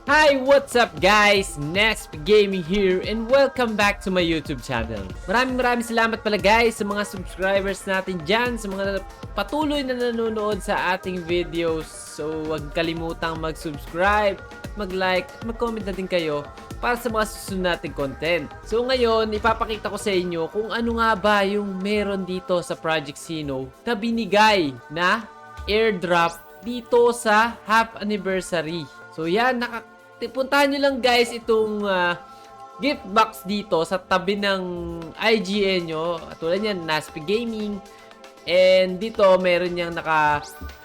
Hi! What's up guys? Nesp Gaming here and welcome back to my YouTube channel. Maraming salamat pala guys sa mga subscribers natin dyan, sa mga patuloy na nanonood sa ating videos. So huwag kalimutang mag-subscribe, at mag-like, at mag-comment na din kayo para sa mga susunod nating content. So ngayon, ipapakita ko sa inyo kung ano nga ba yung meron dito sa Project Sino na binigay na airdrop dito sa half anniversary. So yan, puntahan nyo lang guys itong gift box dito sa tabi ng IGN nyo. Tulad yan, Naspi Gaming. And dito meron niyang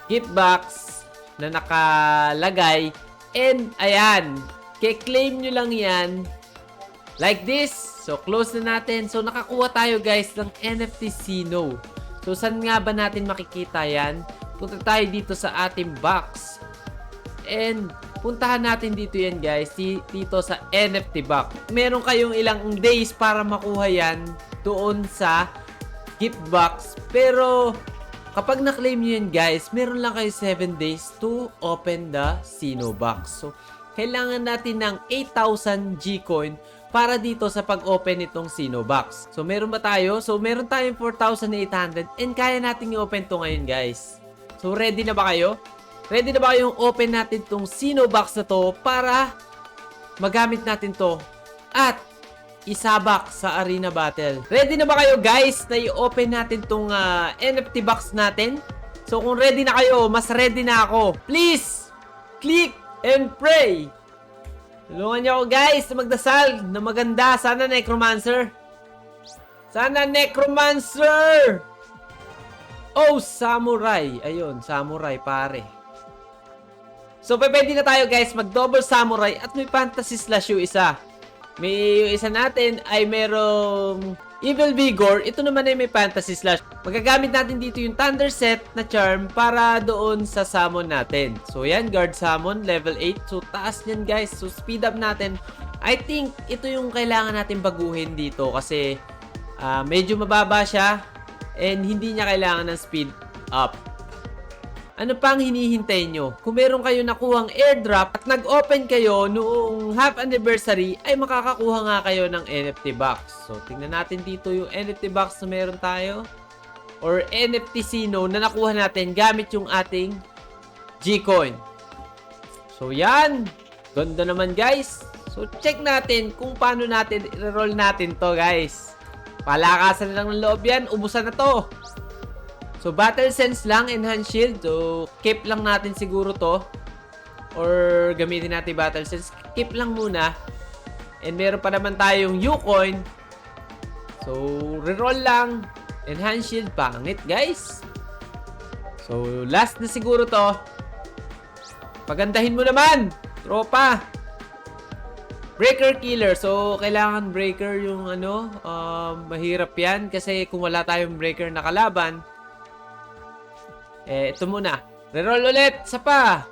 gift box na nakalagay. And ayan, claim nyo lang yan like this. So close na natin. So nakakuha tayo guys ng NFT Sino. So saan nga ba natin makikita yan? Punta tayo dito sa ating box. And puntahan natin dito yan guys, dito sa NFT box. Meron kayong ilang days para makuha yan doon sa gift box. Pero kapag na-claim nyo yan guys, meron lang kayo 7 days to open the Sino box. So kailangan natin ng 8,000 Gcoin para dito sa pag-open itong Sino box. So meron ba tayo? So meron tayong 4,800 and kaya natin i-open to ngayon guys. So ready na ba kayo? Ready na ba kayong open natin tong Sino box na to para magamit natin to at isabak sa arena battle? Ready na ba kayo guys na i-open natin tong NFT box natin? So kung ready na kayo, mas ready na ako. Please, click and pray. Tulungan niyo ako guys na magdasal na maganda. Sana Necromancer. Sana Necromancer. Oh, Samurai. Ayun, Samurai pare. So, pwede na tayo guys mag-double Samurai at may Fantasy Slash yung isa. May yung isa natin ay merong Evil Vigor. Ito naman ay may Fantasy Slash. Magagamit natin dito yung Thunder Set na charm para doon sa summon natin. So, yan. Guard Summon, level 8. So, taas niyan guys. So, speed up natin. I think ito yung kailangan natin baguhin dito kasi medyo mababa siya and hindi niya kailangan ng speed up. Ano pang hinihintay nyo? Kung meron kayo nakuhang airdrop at nag-open kayo noong half anniversary, ay makakakuha nga kayo ng NFT box. So, tingnan natin dito yung NFT box na meron tayo. Or NFT Sino na nakuha natin gamit yung ating Gcoin. So, yan. Ganda naman guys. So, check natin kung paano natin i-roll natin to guys. Palakasan lang ng loob yan. Ubusan na to. So, Battle Sense lang, Enhance Shield. So, keep lang natin siguro to. Or, gamitin natin Battle Sense. Keep lang muna. And meron pa naman tayong U-Coin. So, reroll lang. Enhance Shield, pangit guys. So, last na siguro to. Pagandahin mo naman, tropa. Breaker Killer. So, kailangan breaker yung mahirap yan. Kasi kung wala tayong breaker na kalaban, ito muna. Reroll ulit. Isa pa.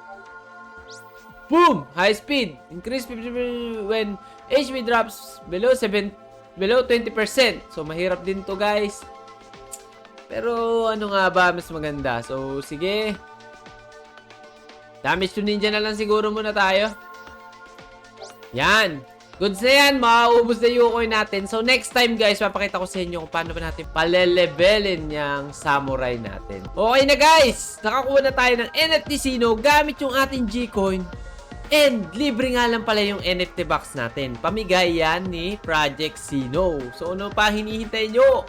Boom! High speed. Increase when HP drops below 20%. So, mahirap din to guys. Pero, ano nga ba mas maganda? So, sige. Damage to ninja na lang siguro muna tayo. Yan. Goods na yan. Mauubos na yung coin natin. So, next time guys, papakita ko sa inyo kung paano ba natin palelevelin yung samurai natin. Okay na guys. Nakakuha na tayo ng NFT Sino gamit yung ating Gcoin. And, libre nga lang pala yung NFT box natin. Pamigay yan ni Project Sino. So, ano pa hinihintay nyo?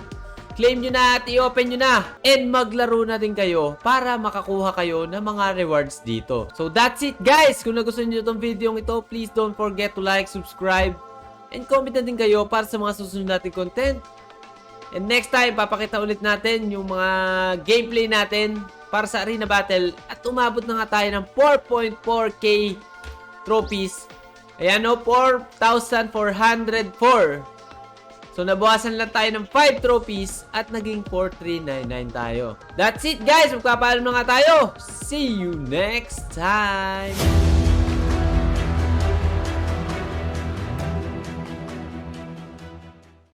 Claim nyo na at i-open nyo na. And maglaro na din kayo para makakuha kayo ng mga rewards dito. So that's it guys. Kung nagustuhan nyo itong video ito, please don't forget to like, subscribe, and comment na din kayo para sa mga susunod nating content. And next time, papakita ulit natin yung mga gameplay natin para sa Arena Battle. At umabot na nga tayo ng 4.4k trophies. Ayan o, 4,404. So, nabawasan lang tayo ng 5 trophies at naging 4,399 tayo. That's it, guys. Magpapaalam na nga tayo. See you next time.